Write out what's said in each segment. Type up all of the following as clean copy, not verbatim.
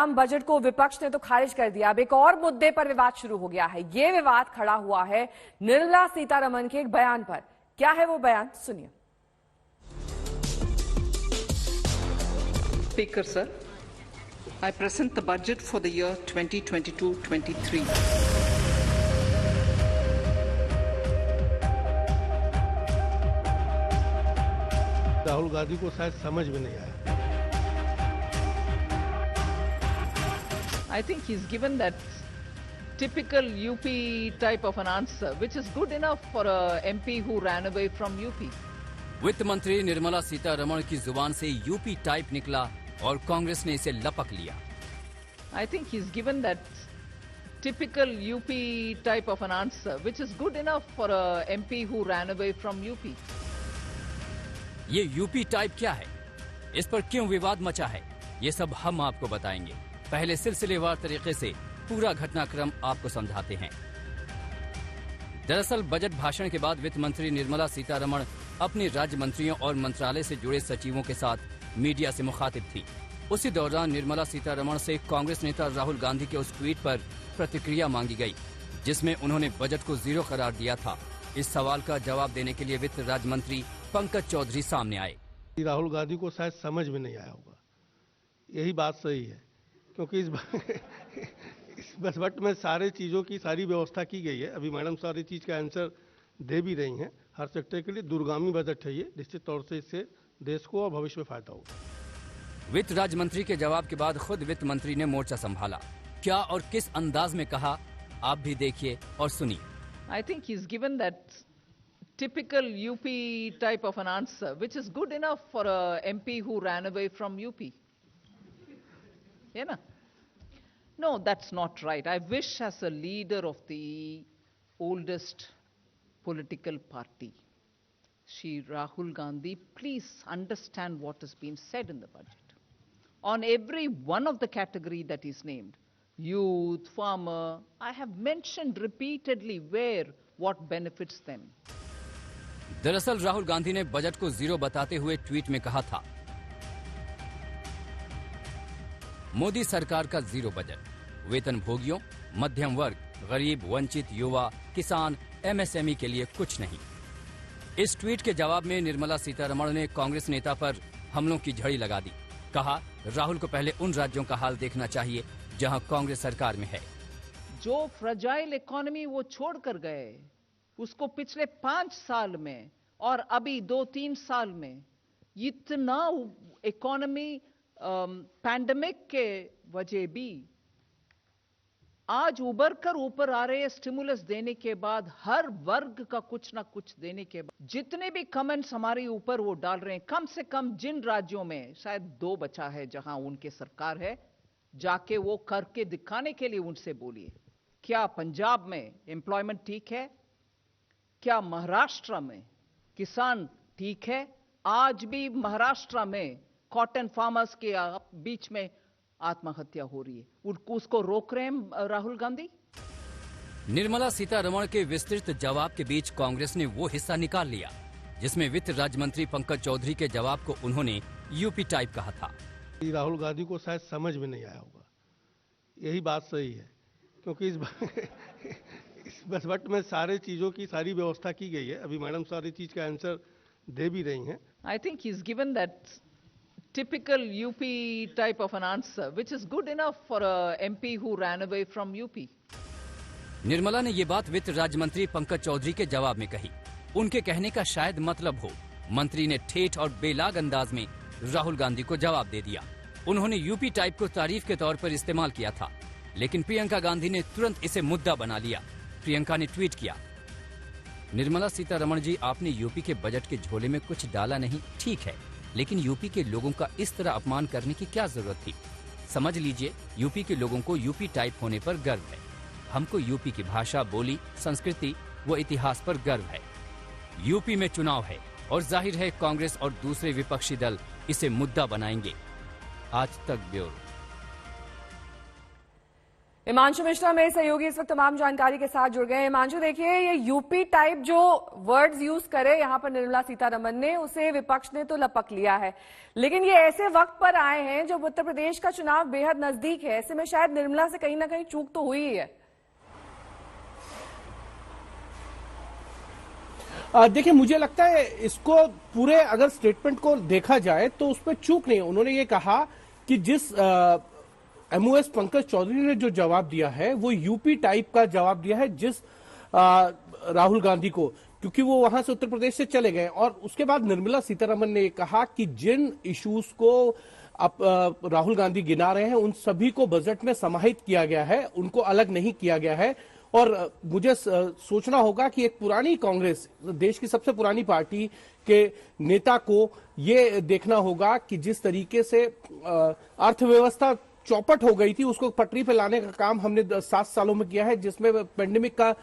नाम बजट को विपक्ष ने तो खारिज कर दिया। अब एक और मुद्दे पर विवाद शुरू हो गया है। ये विवाद खड़ा हुआ है निर्मला सीतारमण के एक बयान पर। क्या है वो बयान, सुनिए। Speaker, sir, I present the budget for the year 2022-23. Rahul Gandhi को शायद समझ में नहीं आया। I think he's given that typical UP type of an answer, which is good enough for a MP who ran away from UP. वित्त मंत्री निर्मला सीतारमण की जुबान से यूपी टाइप निकला और कांग्रेस ने इसे लपक लिया। I think he's given that typical UP type of an answer, which is good enough for a MP who ran away from UP. ये यूपी टाइप क्या है, इस पर क्यों विवाद मचा है, ये सब हम आपको बताएंगे। पहले सिलसिलेवार तरीके से पूरा घटनाक्रम आपको समझाते हैं। दरअसल बजट भाषण के बाद वित्त मंत्री निर्मला सीतारमण अपने राज्य मंत्रियों और मंत्रालय से जुड़े सचिवों के साथ मीडिया से मुखातिब थी। उसी दौरान निर्मला सीतारमण से कांग्रेस नेता राहुल गांधी के उस ट्वीट पर प्रतिक्रिया मांगी गई, जिसमें उन्होंने बजट को जीरो करार दिया था। इस सवाल का जवाब देने के लिए वित्त राज्य मंत्री पंकज चौधरी सामने आए। राहुल गांधी को शायद समझ में नहीं आया होगा, यही बात सही है, क्योंकि इस बजट में सारे चीजों की सारी व्यवस्था की गई है। अभी मैडम सारी चीज का आंसर दे भी रही हैं। हर सेक्टर के लिए दूरगामी बजट है ये, निश्चित तौर से इससे देश को और भविष्य में फायदा होगा। वित्त राज्य मंत्री के जवाब के बाद खुद वित्त मंत्री ने मोर्चा संभाला। क्या और किस अंदाज में कहा, आप भी देखिए और सुनिए। I think he's given that typical UP type of an answer, which is good enough for a MP who ran away from UP. Yeah, na? No, that's not right. I wish as a leader of the oldest political party, Shri Rahul Gandhi, please understand what has been said in the budget. On every one of the category that is named, youth, farmer, I have mentioned repeatedly where, what benefits them. दरअसल राहुल गांधी ने budget को zero बताते हुए tweet में कहा था, मोदी सरकार का जीरो बजट, वेतन भोगियों, मध्यम वर्ग, गरीब, वंचित, युवा, किसान, एमएसएमई के लिए कुछ नहीं। इस ट्वीट के जवाब में निर्मला सीतारमण ने कांग्रेस नेता पर हमलों की झड़ी लगा दी। कहा, राहुल को पहले उन राज्यों का हाल देखना चाहिए जहां कांग्रेस सरकार में है। जो फ्रजाइल इकोनॉमी वो छोड़ कर गए, उसको पिछले 5 साल में और अभी 2-3 साल में इतना इकोनॉमी पैंडेमिक के वजह भी आज उबर कर ऊपर आ रहे, स्टिमुलस देने के बाद, हर वर्ग का कुछ ना कुछ देने के बाद, जितने भी कमेंट्स हमारे ऊपर वो डाल रहे हैं, कम से कम जिन राज्यों में शायद 2 बचा है जहां उनके सरकार है, जाके वो करके दिखाने के लिए उनसे बोलिए। क्या पंजाब में एम्प्लॉयमेंट ठीक है? क्या महाराष्ट्र में किसान ठीक है? आज भी महाराष्ट्र में कॉटन फार्मर्स के बीच में आत्महत्या हो रही है, उसको रोक रहे हैं राहुल गांधी। निर्मला सीतारमण के विस्तृत जवाब के बीच कांग्रेस ने वो हिस्सा निकाल लिया जिसमें वित्त राज्य मंत्री पंकज चौधरी के जवाब को उन्होंने यूपी टाइप कहा था। राहुल गांधी को शायद समझ में नहीं आया होगा, यही बात सही है, क्योंकि इस बजट में सारे चीजों की सारी व्यवस्था की गई है। अभी मैडम सारी चीज का आंसर दे भी रही हैं। I think he's given that typical UP type of an answer, which is good enough for a MP who ran away from UP. Nirmala ने ये बात वित्त राज्य मंत्री पंकज चौधरी के जवाब में कही। उनके कहने का शायद मतलब हो, मंत्री ने ठेठ और बेलाग अंदाज में राहुल गांधी को जवाब दे दिया। उन्होंने यूपी टाइप को तारीफ के तौर पर इस्तेमाल किया था, लेकिन प्रियंका गांधी ने तुरंत इसे मुद्दा बना लिया। प्रियंका ने ट्वीट किया, निर्मला सीतारमण जी, आपने यूपी के बजट के झोले में कुछ डाला नहीं, ठीक है, लेकिन यूपी के लोगों का इस तरह अपमान करने की क्या जरूरत थी? समझ लीजिए, यूपी के लोगों को यूपी टाइप होने पर गर्व है। हमको यूपी की भाषा, बोली, संस्कृति व इतिहास पर गर्व है। यूपी में चुनाव है और जाहिर है कांग्रेस और दूसरे विपक्षी दल इसे मुद्दा बनाएंगे। आज तक ब्यूरो। हिमांशु मिश्रा मेरे सहयोगी इस वक्त तमाम जानकारी के साथ जुड़ गए हैं। हिमांशु, देखिए, ये यूपी टाइप जो वर्ड्स यूज करे यहां पर निर्मला सीतारमण ने, उसे विपक्ष ने तो लपक लिया है, लेकिन ये ऐसे वक्त पर आए हैं जब उत्तर प्रदेश का चुनाव बेहद नजदीक है। ऐसे में शायद निर्मला से कहीं ना कहीं चूक तो हुई ही है। देखिए, मुझे लगता है इसको पूरे अगर स्टेटमेंट को देखा जाए तो उस पर चूक नहीं। उन्होंने ये कहा कि जिस एमओएस पंकज चौधरी ने जो जवाब दिया है वो यूपी टाइप का जवाब दिया है जिस राहुल गांधी को, क्योंकि वो वहां से उत्तर प्रदेश से चले गए। और उसके बाद निर्मला सीतारमण ने कहा कि जिन इश्यूज को अब राहुल गांधी गिना रहे हैं उन सभी को बजट में समाहित किया गया है, उनको अलग नहीं किया गया है। और मुझे सोचना होगा कि एक पुरानी कांग्रेस, देश की सबसे पुरानी पार्टी के नेता को ये देखना होगा कि जिस तरीके से अर्थव्यवस्था चौपट हो गई थी उसको पटरी पे लाने का काम हमने 7 सालों में किया है, जिसमें पेंडेमिक का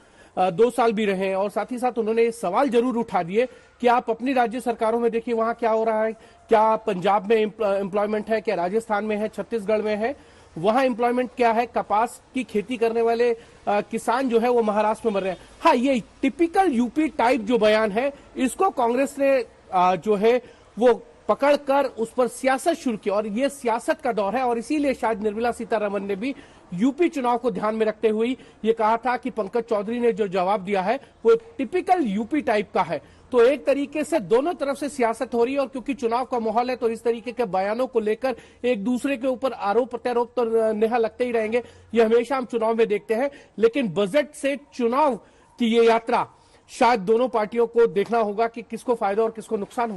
2 साल भी रहे हैं। और साथ ही साथ उन्होंने सवाल जरूर उठा दिए कि आप अपनी राज्य सरकारों में देखिए वहां क्या हो रहा है, क्या पंजाब में एम्प्लॉयमेंट है, क्या राजस्थान में है, छत्तीसगढ़ में है, वहां एम्प्लॉयमेंट क्या है, कपास की खेती करने वाले किसान जो है वो महाराष्ट्र में मर रहे हैं। हाँ, ये टिपिकल यूपी टाइप जो बयान है इसको कांग्रेस ने जो है वो पकड़कर उस पर सियासत शुरू की, और ये सियासत का दौर है। और इसीलिए शायद निर्मला सीतारमण ने भी यूपी चुनाव को ध्यान में रखते हुए ये कहा था कि पंकज चौधरी ने जो जवाब दिया है वो टिपिकल यूपी टाइप का है। तो एक तरीके से दोनों तरफ से सियासत हो रही है, और क्योंकि चुनाव का माहौल है तो इस तरीके के बयानों को लेकर एक दूसरे के ऊपर आरोप प्रत्यारोप तो नेहा लगते ही रहेंगे। ये हमेशा हम चुनाव में देखते हैं, लेकिन बजट से चुनाव की ये यात्रा शायद दोनों पार्टियों को देखना होगा कि किसको फायदा और किसको नुकसान होगा।